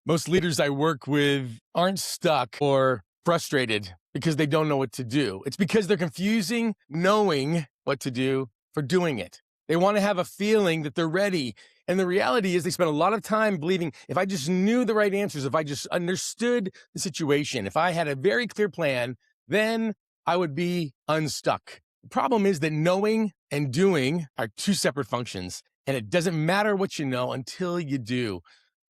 Most leaders I work with aren't stuck or frustrated because they don't know what to do. It's because they're confusing knowing what to do for doing it. They want to have a feeling that they're ready. And the reality is they spend a lot of time believing if I just knew the right answers, if I just understood the situation, if I had a very clear plan, then I would be unstuck. The problem is that knowing and doing are two separate functions, and it doesn't matter what you know until you do.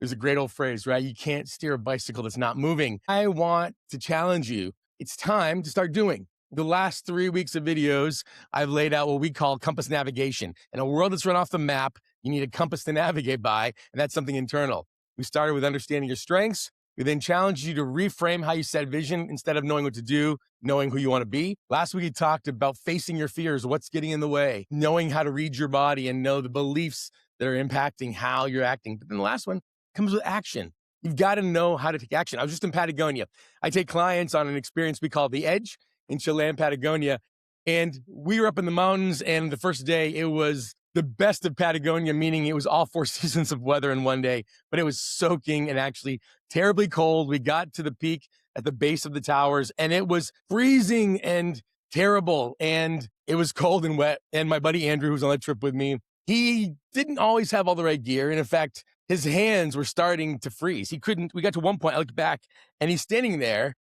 There's a great old phrase, right? You can't steer a bicycle that's not moving. I want to challenge you. It's time to start doing. The last 3 weeks of videos, I've laid out what we call compass navigation. In a world that's run off the map, you need a compass to navigate by, and that's something internal. We started with understanding your strengths. We then challenged you to reframe how you set vision instead of knowing what to do, knowing who you want to be. Last week, we talked about facing your fears, what's getting in the way, knowing how to read your body and know the beliefs that are impacting how you're acting. But then the last one comes with action. You've got to know how to take action. I was just in Patagonia. I take clients on an experience we call The Edge in Chilean Patagonia. And we were up in the mountains, and the first day it was the best of Patagonia, meaning it was all 4 seasons of weather in one day, but it was soaking and actually terribly cold. We got to the peak at the base of the towers, and it was freezing and terrible, and it was cold and wet. And my buddy Andrew, who's on that trip with me, he didn't always have all the right gear. And in fact, his hands were starting to freeze. We got to one point, I looked back, and he's standing there,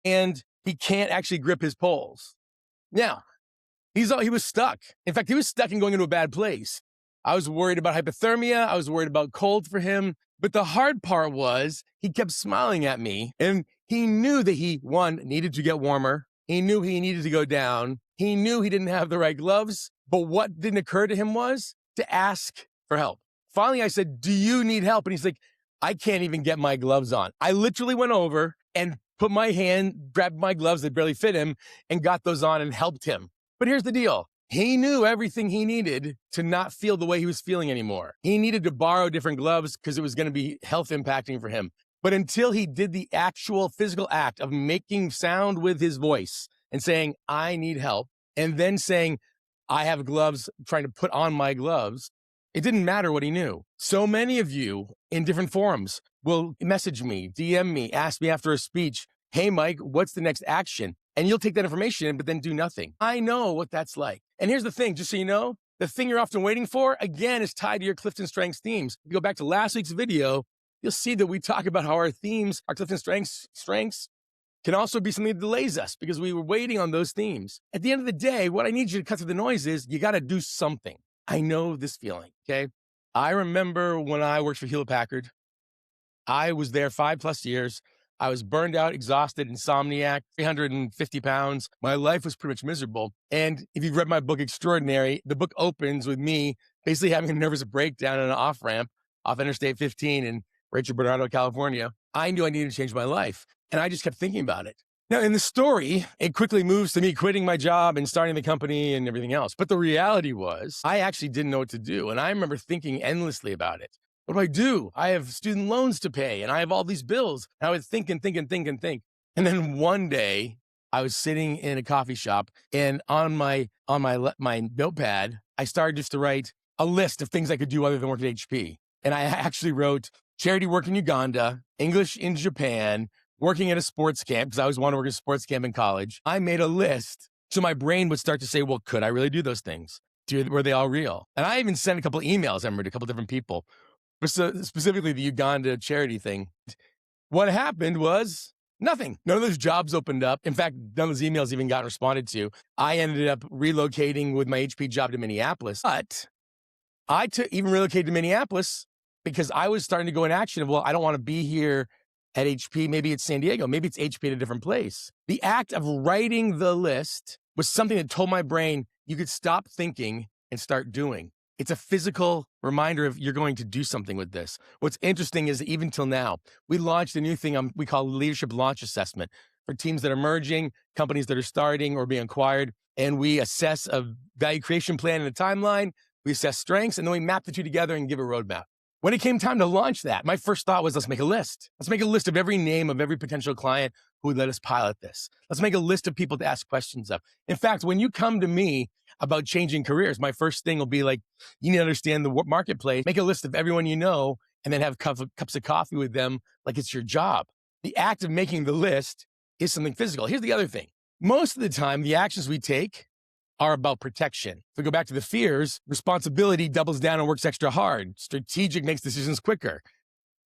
and he can't actually grip his poles. Now, he was stuck. In fact, he was stuck and going into a bad place. I was worried about hypothermia. I was worried about cold for him. But the hard part was he kept smiling at me, and he knew that he, one, needed to get warmer. He knew he needed to go down. He knew he didn't have the right gloves. But what didn't occur to him was to ask for help. Finally, I said, do you need help? And he's like, I can't even get my gloves on. I literally went over and put my hand, grabbed my gloves that barely fit him, and got those on and helped him. But here's the deal. He knew everything he needed to not feel the way he was feeling anymore. He needed to borrow different gloves because it was going to be health impacting for him. But until he did the actual physical act of making sound with his voice and saying, I need help, and then saying, I have gloves, trying to put on my gloves, it didn't matter what he knew. So many of you in different forums will message me, DM me, ask me after a speech, hey, Mike, what's the next action? And you'll take that information, but then do nothing. I know what that's like. And here's the thing, just so you know, the thing you're often waiting for, again, is tied to your Clifton Strengths themes. If you go back to last week's video, you'll see that we talk about how our themes, our Clifton Strengths can also be something that delays us because we were waiting on those themes. At the end of the day, what I need you to cut through the noise is you got to do something. I know this feeling, okay? I remember when I worked for Hewlett Packard, I was there 5+ years. I was burned out, exhausted, insomniac, 350 pounds. My life was pretty much miserable. And if you've read my book, Extraordinary, the book opens with me basically having a nervous breakdown on an off-ramp off Interstate 15 in Rancho Bernardo, California. I knew I needed to change my life. And I just kept thinking about it. Now, in the story, it quickly moves to me quitting my job and starting the company and everything else. But the reality was I actually didn't know what to do. And I remember thinking endlessly about it. What do I do? I have student loans to pay and I have all these bills. And I would think and think and think and think. And then one day I was sitting in a coffee shop and on my notepad, I started just to write a list of things I could do other than work at HP. And I actually wrote charity work in Uganda, English in Japan, working at a sports camp, because I always wanted to work at a sports camp in college. I made a list so my brain would start to say, well, could I really do those things? Were they all real? And I even sent a couple of emails, I remember, to a couple of different people, specifically the Uganda charity thing. What happened was nothing. None of those jobs opened up. In fact, none of those emails even got responded to. I ended up relocating with my HP job to Minneapolis. But I even relocated to Minneapolis because I was starting to go in action of, well, I don't want to be here at HP, maybe it's San Diego, maybe it's HP at a different place. The act of writing the list was something that told my brain you could stop thinking and start doing. It's a physical reminder of you're going to do something with this. What's interesting is that even till now, we launched a new thing we call Leadership Launch Assessment for teams that are merging, companies that are starting or being acquired. And we assess a value creation plan and a timeline. We assess strengths, and then we map the two together and give a roadmap. When it came time to launch that, my first thought was, let's make a list. Let's make a list of every name of every potential client who would let us pilot this. Let's make a list of people to ask questions of. In fact, when you come to me about changing careers, my first thing will be like, you need to understand the marketplace, make a list of everyone you know, and then have cups of coffee with them like it's your job. The act of making the list is something physical. Here's the other thing. Most of the time, the actions we take are about protection. If we go back to the fears, responsibility doubles down and works extra hard. Strategic makes decisions quicker.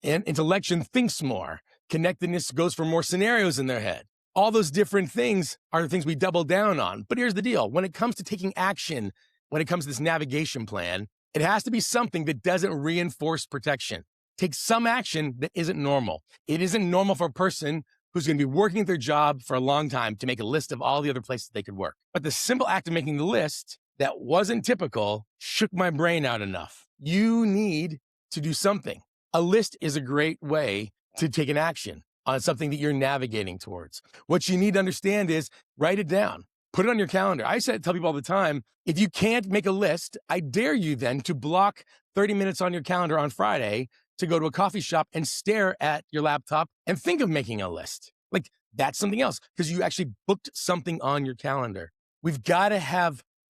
And intellection thinks more. Connectedness goes for more scenarios in their head. All those different things are the things we double down on. But here's the deal. When it comes to taking action, when it comes to this navigation plan, it has to be something that doesn't reinforce protection. Take some action that isn't normal. It isn't normal for a person who's going to be working at their job for a long time to make a list of all the other places they could work. But the simple act of making the list that wasn't typical shook my brain out enough. You need to do something. A list is a great way to take an action on something that you're navigating towards. What you need to understand is write it down. Put it on your calendar. I tell people all the time, if you can't make a list, I dare you then to block 30 minutes on your calendar on Friday to go to a coffee shop and stare at your laptop and think of making a list. Like that's something else because you actually booked something on your calendar. We've got to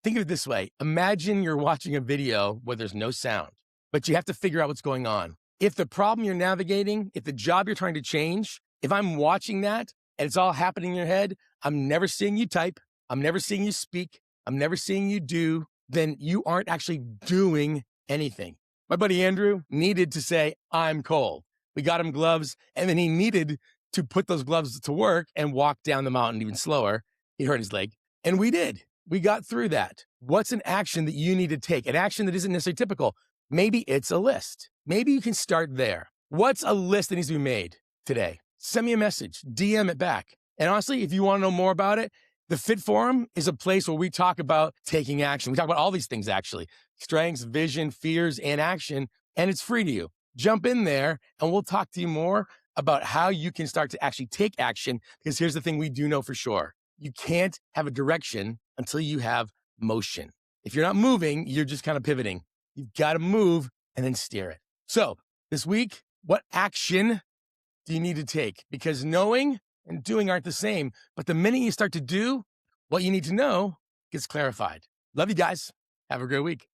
think of it this way. Imagine you're watching a video where there's no sound, but you have to figure out what's going on. If the problem you're navigating, if the job you're trying to change, if I'm watching that and it's all happening in your head, I'm never seeing you type. I'm never seeing you speak. I'm never seeing you do. Then you aren't actually doing anything. My buddy Andrew needed to say, I'm cold. We got him gloves, and then he needed to put those gloves to work and walk down the mountain even slower. He hurt his leg, and we did. We got through that. What's an action that you need to take? An action that isn't necessarily typical. Maybe it's a list. Maybe you can start there. What's a list that needs to be made today? Send me a message, DM it back. And honestly, if you want to know more about it, the Fit Forum is a place where we talk about taking action. We talk about all these things, actually. Strengths, vision, fears, and action. And it's free to you. Jump in there and we'll talk to you more about how you can start to actually take action. Because here's the thing we do know for sure. You can't have a direction until you have motion. If you're not moving, you're just kind of pivoting. You've got to move and then steer it. So this week, what action do you need to take? Because knowing and doing aren't the same. But the minute you start to do what you need to know gets clarified. Love you guys. Have a great week.